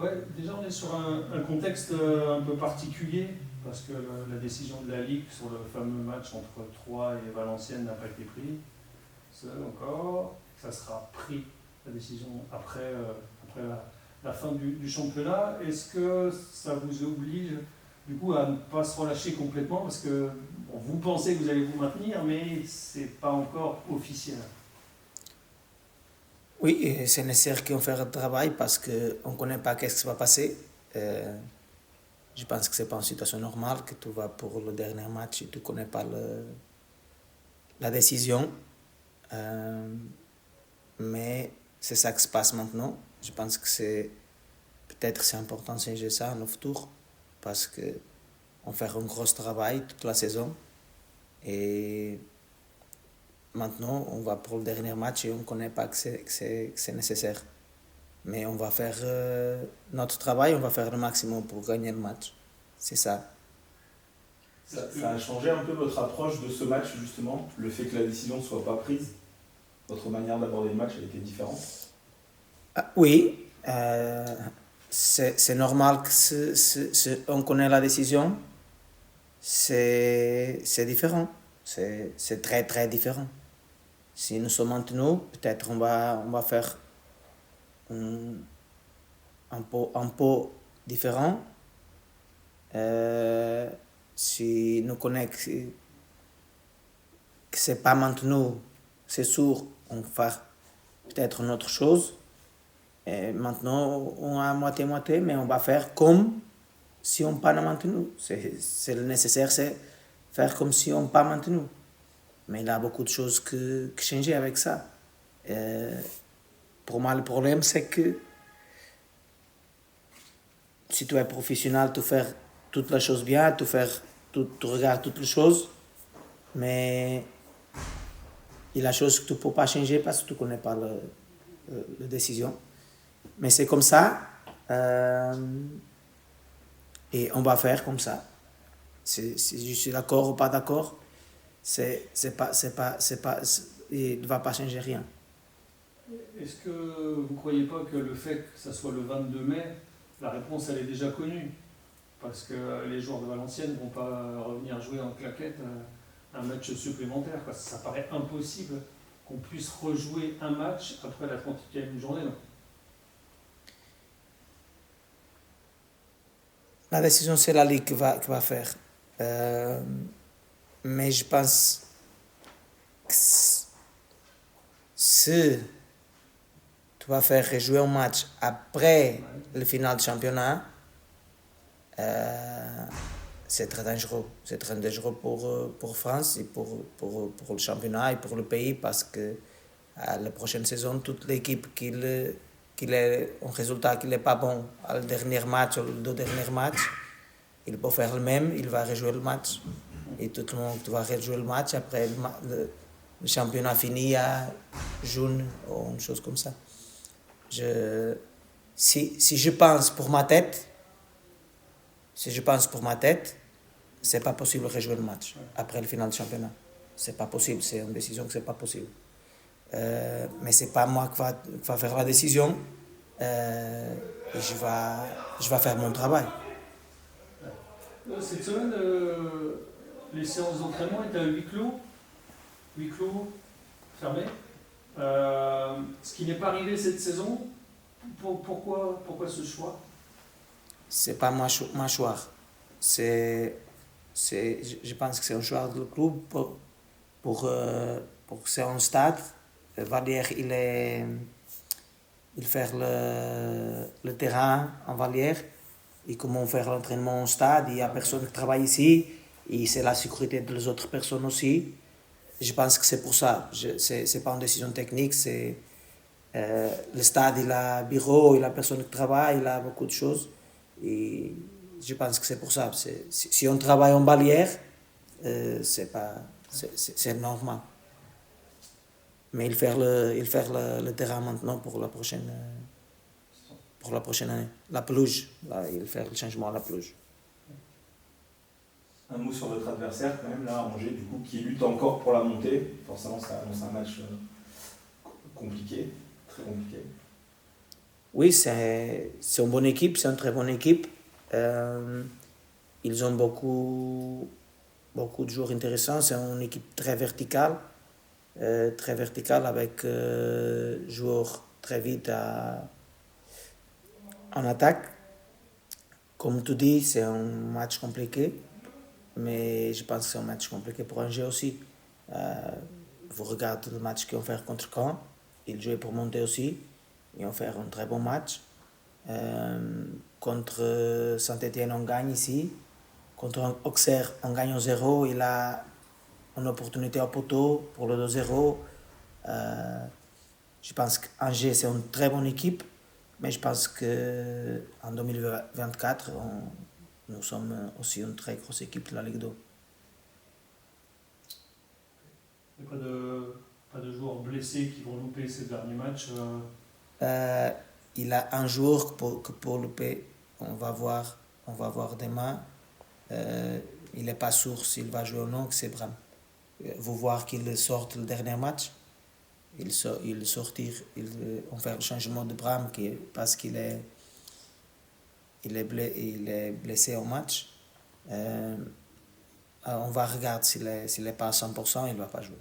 Ouais, déjà on est sur un contexte un peu particulier parce que la décision de la Ligue sur le fameux match entre Troyes et Valenciennes n'a pas été prise. Ça encore, ça sera pris, la décision après la fin du championnat. Est-ce que ça vous oblige du coup à ne pas se relâcher complètement parce que bon, vous pensez que vous allez vous maintenir mais c'est pas encore officiel? Oui, et c'est nécessaire qu'on fasse le travail parce qu'on ne connaît pas qu'est-ce qui va passer. Euh, je pense que ce n'est pas une situation normale que tu vas pour le dernier match et tu ne connais pas la décision. Euh, mais c'est ça qui se passe maintenant. Je pense que peut-être c'est important de changer ça en futur parce qu'on fait un gros travail toute la saison. Et maintenant, on va pour le dernier match et on ne connaît pas que c'est nécessaire. Mais on va faire notre travail, on va faire le maximum pour gagner le match. C'est ça. Ça a changé un peu votre approche de ce match, justement, le fait que la décision ne soit pas prise. Votre manière d'aborder le match a été différente. Ah, oui, c'est normal que on connaît la décision. C'est différent. C'est très très différent. Si nous sommes maintenus, peut-être on va faire un, un peu différent. Si nous connaissons que c'est pas maintenu, c'est sûr, on va faire peut-être une autre chose. Et maintenant, on a moitié-moitié, mais on va faire comme si on pas maintenu. C'est le nécessaire, c'est faire comme si on pas maintenu. Mais il y a beaucoup de choses qui changent avec ça. Euh, pour moi, le problème, c'est que si tu es professionnel, tu fais toutes les choses bien, tu regardes toutes les choses, mais il y a des choses que tu ne peux pas changer parce que tu ne connais pas la décision. Mais c'est comme ça, et on va faire comme ça. Si je suis d'accord ou pas d'accord, il ne va pas changer rien. Est-ce que vous ne croyez pas que le fait que ça soit le 22 mai, la réponse elle est déjà connue? Parce que les joueurs de Valenciennes ne vont pas revenir jouer en claquette un match supplémentaire. Ça paraît impossible qu'on puisse rejouer un match après la 38e journée. Non. La décision, c'est la Ligue qui va faire. Mais je pense que si tu vas faire rejouer un match après le final du championnat, c'est très dangereux. C'est très dangereux pour France et pour le championnat et pour le pays parce que la prochaine saison, toute l'équipe qui est un résultat qui n'est pas bon à le dernier match ou le deux derniers matchs, il peut faire le même, il va rejouer le match. Et tout le monde va rejouer le match après le championnat fini à juin ou une chose comme ça. Si je pense pour ma tête, c'est pas possible de rejouer le match après le final du championnat. C'est pas possible, c'est une décision que c'est pas possible. Mais c'est pas moi qui va faire la décision. Et je vais faire mon travail. Cette semaine, les séances d'entraînement étaient à huis clos, fermés. Ce qui n'est pas arrivé cette saison. Pourquoi ce choix? C'est pas ma choix. Je pense que c'est un choix du club pour que c'est un stade. Vallière, il fait le terrain en Vallière. Et comment faire l'entraînement au stade. Il y a personne qui travaille ici. Et c'est la sécurité des autres personnes aussi. Je pense que c'est pour ça. C'est pas une décision technique. Le stade, il a bureau, il a personne qui travaille, il a beaucoup de choses. Et je pense que c'est pour ça. Si on travaille en Vallière, c'est normal. Mais il fait le terrain maintenant pour la prochaine année. La pelouse, là, il fait le changement à la pelouse. Un mot sur votre adversaire, quand même, là, Angers, du coup, qui lutte encore pour la montée. Forcément, ça annonce un match compliqué, très compliqué. Oui, c'est une bonne équipe, c'est une très bonne équipe. Ils ont beaucoup de joueurs intéressants. C'est une équipe très verticale avec joueurs très vite en attaque. Comme tu dis, c'est un match compliqué, mais je pense que c'est un match compliqué pour Angers aussi. Vous regardez le match qu'ils ont fait contre Caen, ils jouaient pour monter aussi, ils ont fait un très bon match. Contre Saint-Étienne, on gagne ici. Contre Auxerre, on gagne au 0. Il a une opportunité au poteau pour le 2-0. Je pense qu'Angers, c'est une très bonne équipe, mais je pense qu'en 2024, nous sommes aussi une très grosse équipe de la Ligue 2. Il n'y a pas de joueurs blessés qui vont louper ces derniers matchs. Il a un jour pour louper. On va voir demain. Il n'est pas sûr s'il va jouer ou non, que c'est Bram. Vous voir qu'il sorte le dernier match. On fait le changement de Bram parce qu'il est blessé au match. On va regarder s'il n'est pas à 100%, il ne va pas jouer.